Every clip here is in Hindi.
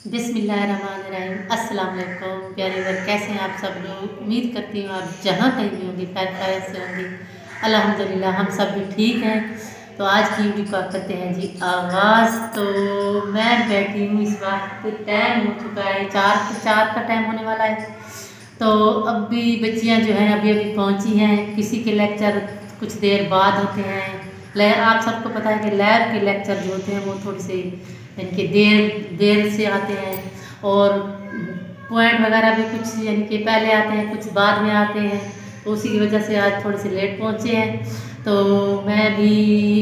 बिस्मिल्लाहिर्रहमानिर्रहीम। अस्सलाम वालेकुम प्यारे वर्ग, कैसे हैं आप सब लोग। उम्मीद करती हूँ आप जहाँ कहीं भी होंगे खैर खैरियत से होंगे। अल्हम्दुलिल्लाह हम सब भी ठीक हैं। तो आज की वीडियो का करते हैं जी आगाज़। तो मैं बैठी हूँ, इस वक्त टाइम हो चुका है, चार का टाइम होने वाला है। तो अभी बच्चियाँ जो हैं अभी अभी पहुँची हैं। किसी के लेक्चर कुछ देर बाद होते हैं। आप सबको पता है कि लैब के लेक्चर जो होते हैं वो थोड़ी से यानी कि देर देर से आते हैं, और पॉइंट वगैरह भी कुछ यानी कि पहले आते हैं, कुछ बाद में आते हैं। तो उसी की वजह से आज थोड़े से लेट पहुँचे हैं। तो मैं भी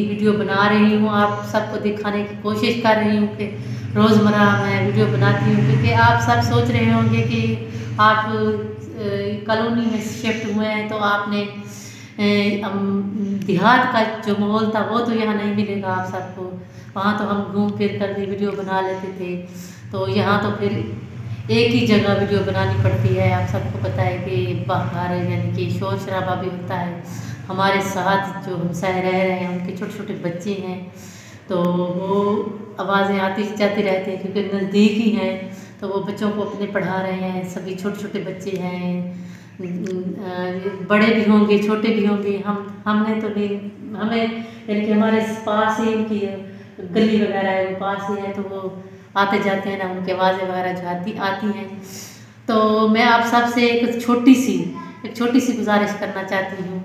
वीडियो बना रही हूँ, आप सबको दिखाने की कोशिश कर रही हूँ कि रोज़मर्रा मैं वीडियो बनाती हूँ, क्योंकि आप सब सोच रहे होंगे कि आप कॉलोनी में शिफ्ट हुए हैं तो आपने देहात का जो माहौल था वो तो यहाँ नहीं मिलेगा आप सबको। वहाँ तो हम घूम फिर कर भी वीडियो बना लेते थे, तो यहाँ तो फिर एक ही जगह वीडियो बनानी पड़ती है। आप सबको पता है कि बाहर यानी कि शोर शराबा भी होता है। हमारे साथ जो हमसाए रह रहे हैं उनके छोटे छोटे बच्चे हैं, तो वो आवाज़ें आती जाती रहती हैं, क्योंकि नज़दीक ही हैं। तो वो बच्चों को अपने पढ़ा रहे हैं, सभी छोटे छोटे बच्चे हैं। बड़े भी होंगे छोटे भी होंगे। हमने तो नहीं, हमें यानी कि हमारे पास ही उनकी गली वगैरह है, वो पास ही है, तो वो आते जाते हैं ना, उनकी आवाज़ें वगैरह जो आती हैं। तो मैं आप सबसे एक छोटी सी गुजारिश करना चाहती हूँ।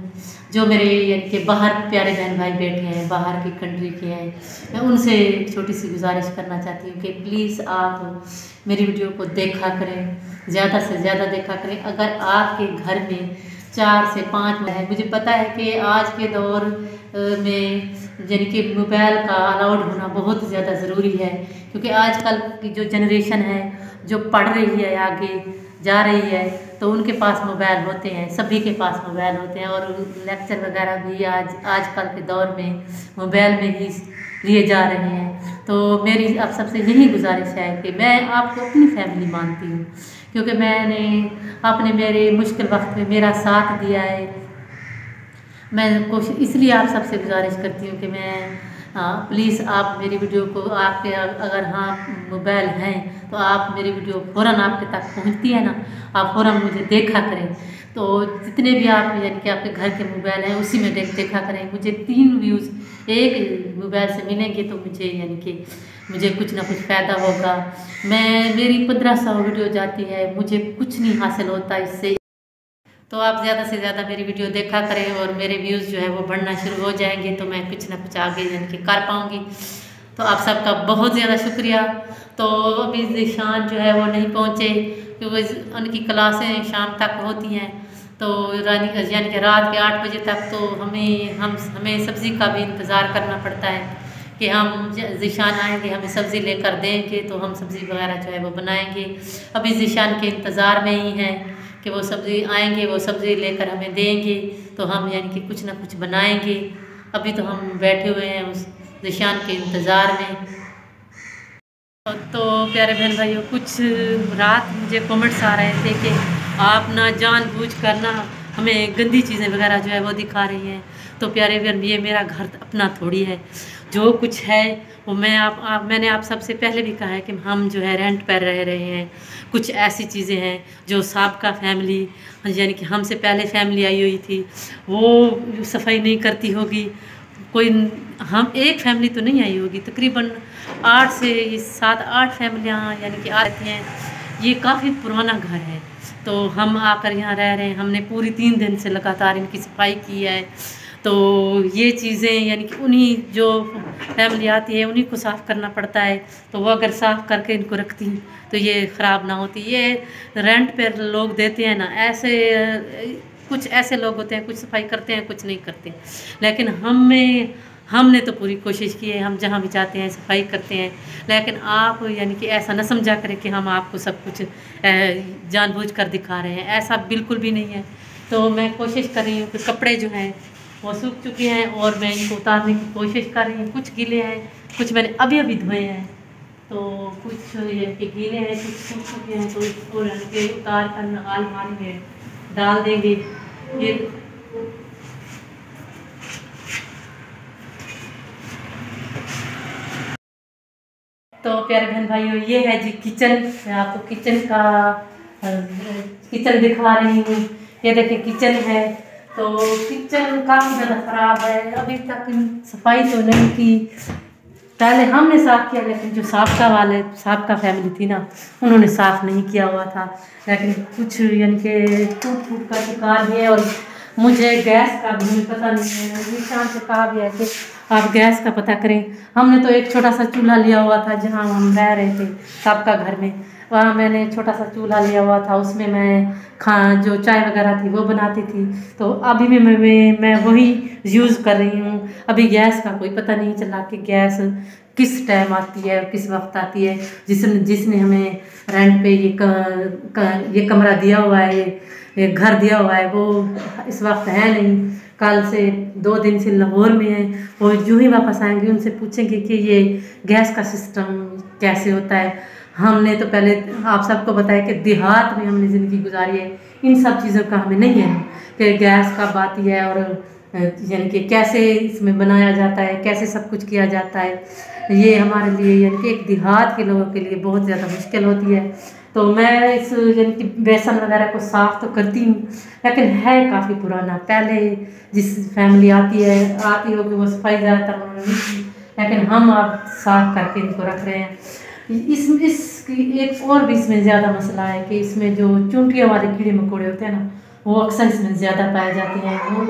जो मेरे यानी कि बाहर प्यारे बहन भाई बैठे हैं, बाहर की कंट्री के हैं, मैं उनसे एक छोटी सी गुजारिश करना चाहती हूँ कि प्लीज़ आप मेरी वीडियो को देखा करें, ज़्यादा से ज़्यादा देखा करें। अगर आपके घर में 4 से 5 है, मुझे पता है कि आज के दौर में यानी कि मोबाइल का अलाउड होना बहुत ज़्यादा ज़रूरी है, क्योंकि आजकल की जो जनरेशन है जो पढ़ रही है, आगे जा रही है, तो उनके पास मोबाइल होते हैं, सभी के पास मोबाइल होते हैं। और लेक्चर वगैरह भी आजकल के दौर में मोबाइल में ही लिए जा रहे हैं। तो मेरी आप सबसे यही गुजारिश है कि मैं आपको अपनी फैमिली मानती हूँ, क्योंकि आपने मेरे मुश्किल वक्त में मेरा साथ दिया है। मैं कोशिश इसलिए आप सबसे गुजारिश करती हूँ कि प्लीज़ आप मेरी वीडियो को, आपके अगर मोबाइल हैं तो आप मेरी वीडियो फ़ौरन आपके तक पहुँचती है ना, आप फ़ौरन मुझे देखा करें। तो जितने भी आप यानी कि आपके घर के मोबाइल हैं उसी में देखा करें। मुझे 3 व्यूज़ एक मोबाइल से मिलेंगे तो मुझे यानी कि मुझे कुछ ना कुछ फ़ायदा होगा। मेरी 1500 वीडियो जाती है, मुझे कुछ नहीं हासिल होता इससे। तो आप ज़्यादा से ज़्यादा मेरी वीडियो देखा करें और मेरे व्यूज़ जो है वो बढ़ना शुरू हो जाएंगे, तो मैं कुछ ना कुछ आगे यानी कि कर पाऊँगी। तो आप सबका बहुत ज़्यादा शुक्रिया। तो अभी ज़ीशान जो है वो नहीं पहुँचे, क्योंकि उनकी क्लासें शाम तक होती हैं। तो यानी कि रात के 8 बजे तक तो हमें सब्ज़ी का भी इंतज़ार करना पड़ता है कि हम ज़ीशान आएँगे, हमें सब्ज़ी लेकर देंगे तो हम सब्ज़ी वगैरह जो है वो बनाएँगे। अभी ज़ीशान के इंतज़ार में ही हैं कि वो सब्ज़ी आएंगे, वो सब्ज़ी लेकर हमें देंगे, तो हम यानी कि कुछ ना कुछ बनाएंगे। अभी तो हम बैठे हुए हैं उस निशान के इंतज़ार में। तो प्यारे बहन भाइयों, कुछ रात मुझे कमेंट्स आ रहे थे कि आप ना जानबूझ कर ना हमें गंदी चीज़ें वगैरह जो है वो दिखा रही हैं। तो प्यारे बहन, ये मेरा घर अपना थोड़ी है, जो कुछ है वो मैंने आप सबसे पहले भी कहा है कि हम जो है रेंट पर रह रहे हैं। कुछ ऐसी चीज़ें हैं जो साबका फैमिली यानी कि हमसे पहले फैमिली आई हुई थी, वो सफाई नहीं करती होगी। कोई हम एक फैमिली तो नहीं आई होगी, तकरीबन 8 से 7-8 फैमिलियाँ यानी कि आ रहती हैं। ये काफ़ी पुराना घर है, तो हम आकर यहाँ रह रहे हैं। हमने पूरी 3 दिन से लगातार इनकी सफाई की है। तो ये चीज़ें यानी कि उन्हीं जो फैमिली आती है उन्हीं को साफ़ करना पड़ता है। तो वो अगर साफ़ करके इनको रखती तो ये ख़राब ना होती। ये रेंट पर लोग देते हैं ना, कुछ ऐसे लोग होते हैं, कुछ सफाई करते हैं कुछ नहीं करते। लेकिन हमने तो पूरी कोशिश की है, हम जहाँ भी जाते हैं सफाई करते हैं। लेकिन आप यानी कि ऐसा न समझा करें कि हम आपको सब कुछ जानबूझकर दिखा रहे हैं, ऐसा बिल्कुल भी नहीं है। तो मैं कोशिश कर रही हूँ कि कपड़े जो हैं वो सूख चुके हैं और मैं इनको उतारने की कोशिश कर रही हूँ। कुछ गीले हैं, कुछ मैंने अभी अभी धोए हैं, तो कुछ यानी कि गीले हैं, कुछ सूख चुके हैं। तो इसको यानी कि उतार कर अलमारी में डाल देंगे। ये तो प्यारे बहन भाइयों, ये है जी किचन। मैं आपको किचन दिखा रही हूँ। ये देखिए किचन है। तो किचन काफ़ी ज़्यादा ख़राब है, अभी तक सफाई तो नहीं की। पहले हमने साफ़ किया, लेकिन जो साबका फैमिली थी ना, उन्होंने साफ़ नहीं किया हुआ था। लेकिन कुछ यानी कि टूट फूट का शिकार भी है। और मुझे गैस का भी पता नहीं है। मैंने शाम से कहा भी है कि आप गैस का पता करें। हमने तो एक छोटा सा चूल्हा लिया हुआ था जहाँ हम रह रहे थे सबका घर में, वहाँ मैंने छोटा सा चूल्हा लिया हुआ था। उसमें मैं जो चाय वगैरह थी वो बनाती थी। तो अभी भी मैं वही यूज़ कर रही हूँ। अभी गैस का कोई पता नहीं चला कि गैस किस टाइम आती है और किस वक्त आती है। जिसने हमें रेंट पे ये कमरा दिया हुआ है, ये घर दिया हुआ है, वो इस वक्त है नहीं। कल से 2 दिन से लाहौर में है। वो यूँ ही वापस आएंगे, उनसे पूछेंगे कि ये गैस का सिस्टम कैसे होता है। हमने तो पहले आप सबको बताया कि देहात में हमने ज़िंदगी गुजारी है। इन सब चीज़ों का हमें नहीं है कि गैस कब आती है और यानी कि कैसे इसमें बनाया जाता है, कैसे सब कुछ किया जाता है। ये हमारे लिए यानी कि एक देहात के लोगों के लिए बहुत ज़्यादा मुश्किल होती है। तो मैं इस यानी कि बेसन वगैरह को साफ़ तो करती हूँ, लेकिन है काफ़ी पुराना। पहले जिस फैमिली आती होगी वो सफाई ज़्यादातर उन्होंने नहीं की, लेकिन हम अब साफ़ करके इनको रख रहे हैं। इसकी एक और भी इसमें ज़्यादा मसला है कि इसमें जो चूंटियों वाले कीड़े मकोड़े होते हैं ना, वो अक्सर इसमें ज़्यादा पाए जाते हैं। वो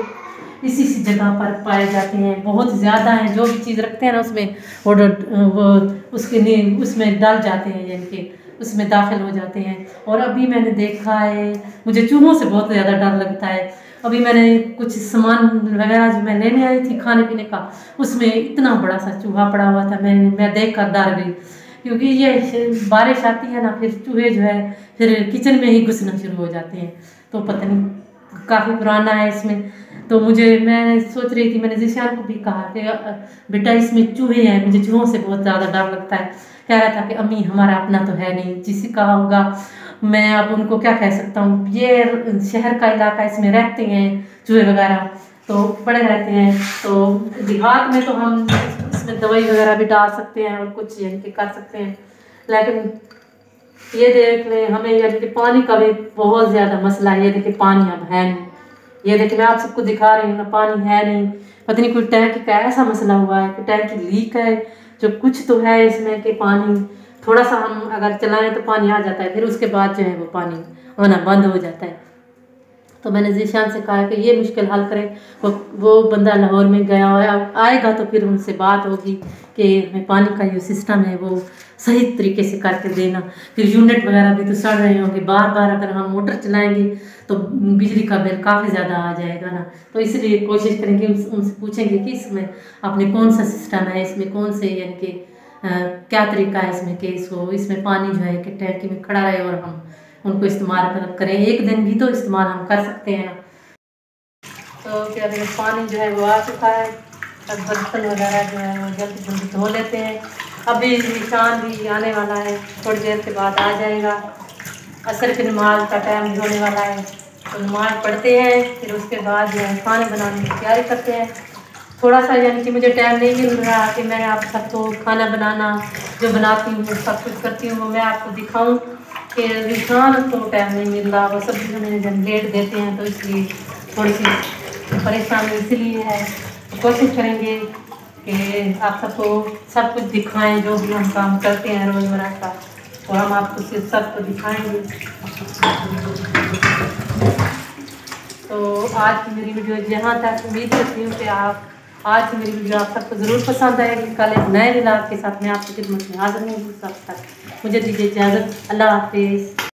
इसी जगह पर पाए जाते हैं, बहुत ज़्यादा हैं। जो भी चीज़ रखते हैं ना उसमें वो उसमें डल जाते हैं, यानी कि उसमें दाखिल हो जाते हैं। और अभी मैंने देखा है, मुझे चूहों से बहुत ज़्यादा डर लगता है। अभी मैंने कुछ सामान वगैरह जो मैं लेने आई थी खाने पीने का, उसमें इतना बड़ा सा चूहा पड़ा हुआ था। मैं देख कर डर गई, क्योंकि ये बारिश आती है ना, फिर चूहे जो है फिर किचन में ही घुसना शुरू हो जाते हैं। तो पता नहीं काफ़ी पुराना है इसमें। तो मैं सोच रही थी, मैंने जिशान को भी कहा कि बेटा इसमें चूहे हैं, मुझे चूहों से बहुत ज़्यादा डर लगता है। कह रहा था कि अम्मी हमारा अपना तो है नहीं, जिसे कहा होगा मैं अब उनको क्या कह सकता हूँ। ये शहर का इलाका, इसमें रहते हैं चूहे वगैरह तो पड़े रहते हैं। तो देहात में तो हम इसमें दवाई वगैरह भी डाल सकते हैं और कुछ यानी कि कर सकते हैं। लेकिन ये देख लें, हमें यानी कि पानी का भी बहुत ज़्यादा मसला है। ये देखिए पानी अब है नहीं। ये देखिए मैं आप सबको दिखा रही हूँ ना, पानी है नहीं। पता नहीं कोई टैंकी का ऐसा मसला हुआ है कि टैंकी लीक है, जो कुछ तो है इसमें कि पानी थोड़ा सा हम अगर चलाएं तो पानी आ जाता है, फिर उसके बाद जो है वो पानी आना बंद हो जाता है। तो मैंने जीशान से कहा कि ये मुश्किल हल करें। वो बंदा लाहौर में गया हुआ आएगा तो फिर उनसे बात होगी कि हमें पानी का जो सिस्टम है वो सही तरीके से करके देना। फिर यूनिट वगैरह भी तो सड़ रहे होंगे, बार बार अगर हम मोटर चलाएंगे तो बिजली का बिल काफ़ी ज़्यादा आ जाएगा ना। तो इसलिए कोशिश करेंगे, उनसे पूछेंगे कि इसमें आपने कौन सा सिस्टम है, इसमें कौन से यानी कि क्या तरीका है इसमें कि इसमें पानी जो है कि टैंकी में खड़ा रहे और हम उनको इस्तेमाल करें। एक दिन भी तो इस्तेमाल हम कर सकते हैं ना। तो क्या कहते हैं, पानी जो है वो आ चुका है। अब बर्तन वगैरह जो है वो जल्दी जल्दी धो लेते हैं। अभी निशान भी आने वाला है, थोड़ी देर के बाद आ जाएगा। असर की नमाज का टाइम भी होने वाला है, तो नमाज पढ़ते हैं, फिर उसके बाद जो है खाने बनाने की तैयारी करते हैं। थोड़ा सा यानी कि मुझे टाइम नहीं मिल रहा कि मैं आप सबको खाना बनाना जो बनाती हूँ सब कुछ करती हूँ वो मैं आपको दिखाऊँ। कि इंसान को टाइम नहीं मिल रहा, वो सब हमें जब लेट देते हैं तो इसलिए थोड़ी सी परेशानी इसलिए है। तो कोशिश करेंगे कि आप सबको सब कुछ दिखाएं, जो भी हम काम करते हैं रोज़मर्रा का, तो हम आपको सिर्फ सबको दिखाएंगे। तो आज की मेरी वीडियो यहाँ तक। उम्मीद करती हूँ कि आज की मेरी वीडियो आप सबको ज़रूर पसंद आएगी। कल एक नए व्लॉग के साथ मैं आपकी खिदमत में हाजिर होंगी। तब तक मुझे दीजिए इजाज़त। अल्लाह हाफिज़।